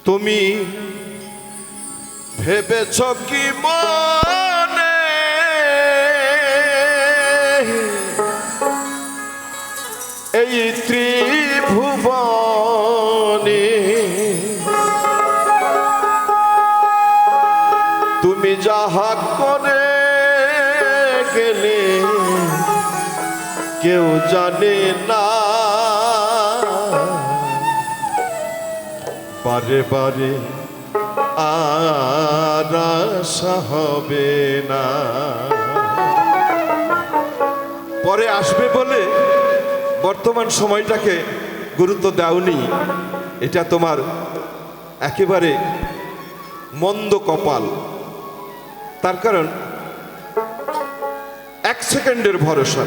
তুমি ভেবেছ কি মনে এই ত্রিভুবনে তুমি যাহা করে গেলে কেউ জানে না, বারে বারে আর আশা হবে না। পরে আসবে বলে বর্তমান সময়টাকে গুরুত্ব দাওনি, এটা তোমার একেবারে মন্দ কপাল। তার কারণ এক সেকেন্ডের ভরসা।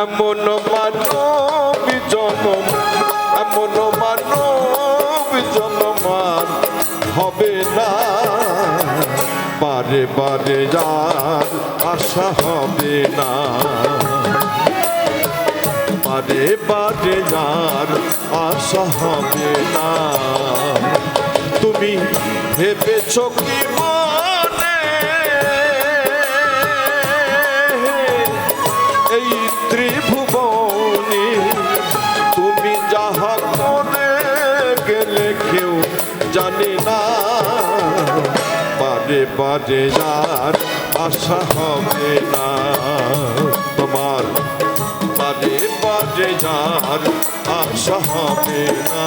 এমন মানব জনম, এমন মানব জনম আর হবে না, বারে বারে যার আশা হবে না, বারে বারে যার আশা হবে না। তুমি ভেবেছ কি মনে এই ত্রিভুবনে তুমি যাহা করে গেলে কেউ জানে না, বারে বারে যার আশা হবে না, তোমার বারে বারে যার আশা হবে না।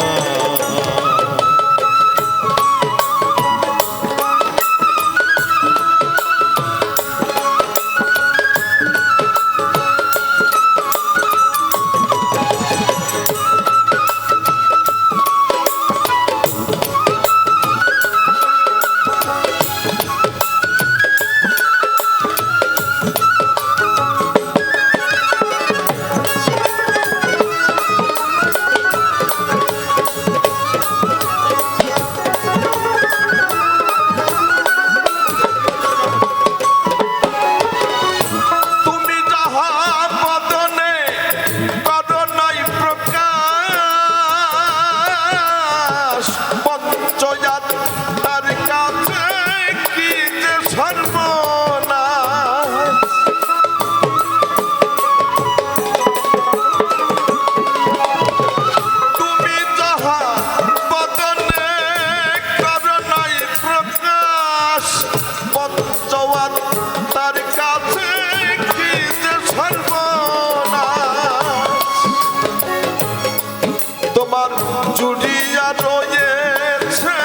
তোমার জুড়িয়া রয়েছে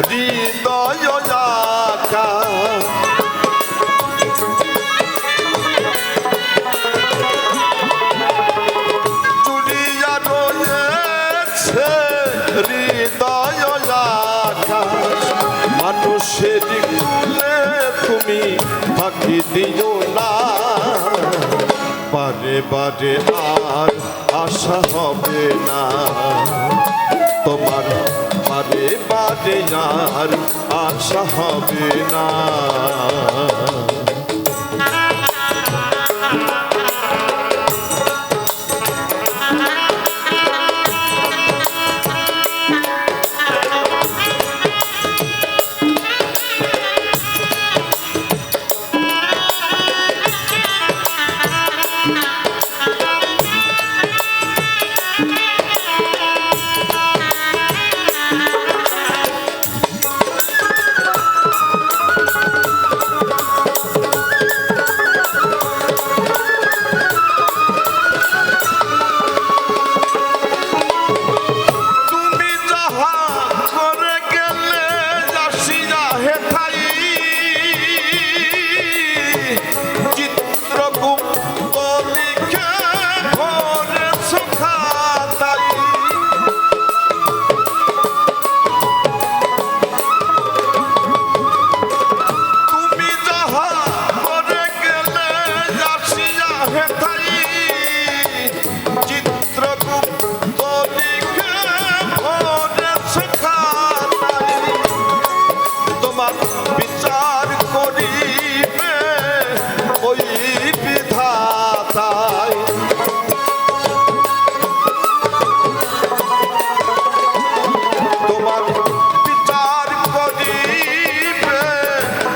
হৃদয় আকা, জুড়িয়া রয়েছে হৃদয় আকা, মানুষের কুলে তুমি ফাঁকি দিও না, বারে বারে আর আশা হবে না, তোমার বারে বারে আর আশা হবে না। তোমার বিচার করিবে ওই বিধাতায়। তোমার বিচার করিবে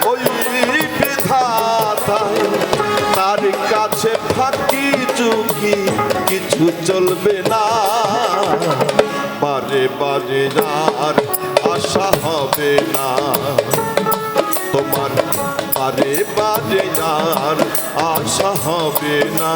ওই বিধাতায়। তার কাছে ফাঁকি চুকি কিছু চলবে না। বারে বারে আর আশা হবে না। তোমার বারে বারে আর আশা হবে না।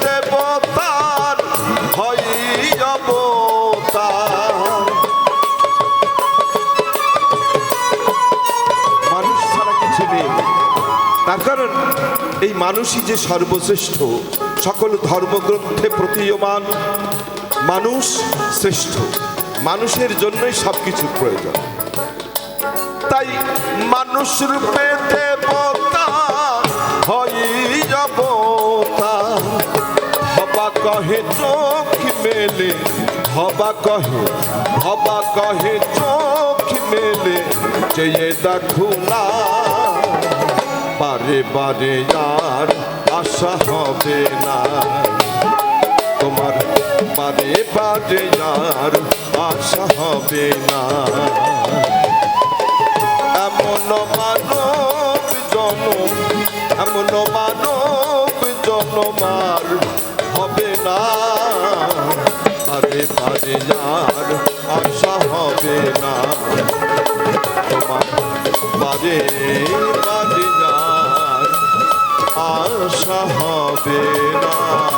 দেবতার হয় অবতার। মানুষ ছাড়া কিছু নেই। তার কারণ এই মানুষই যে সর্বশ্রেষ্ঠ। সকল ধর্মগ্রন্থে প্রতীয়মান মানুষ শ্রেষ্ঠ। মানুষের জন্যই সবকিছু প্রয়োজন। তাই মানুষ রূপে দেবতা হয় অবতার। হবা কহে চোখ মেলে, হবা কহে চোখ মেলে, চেয়ে দেখো না। বারে বারে আর আশা হবে না। তোমার বারে বারে আর আশা হবে না। এমন মানব জনম, এমন মানব জনমার হবে না। বারে বারে আর আশা হবে না। তোমার বারে বারে আর আশা হবে না।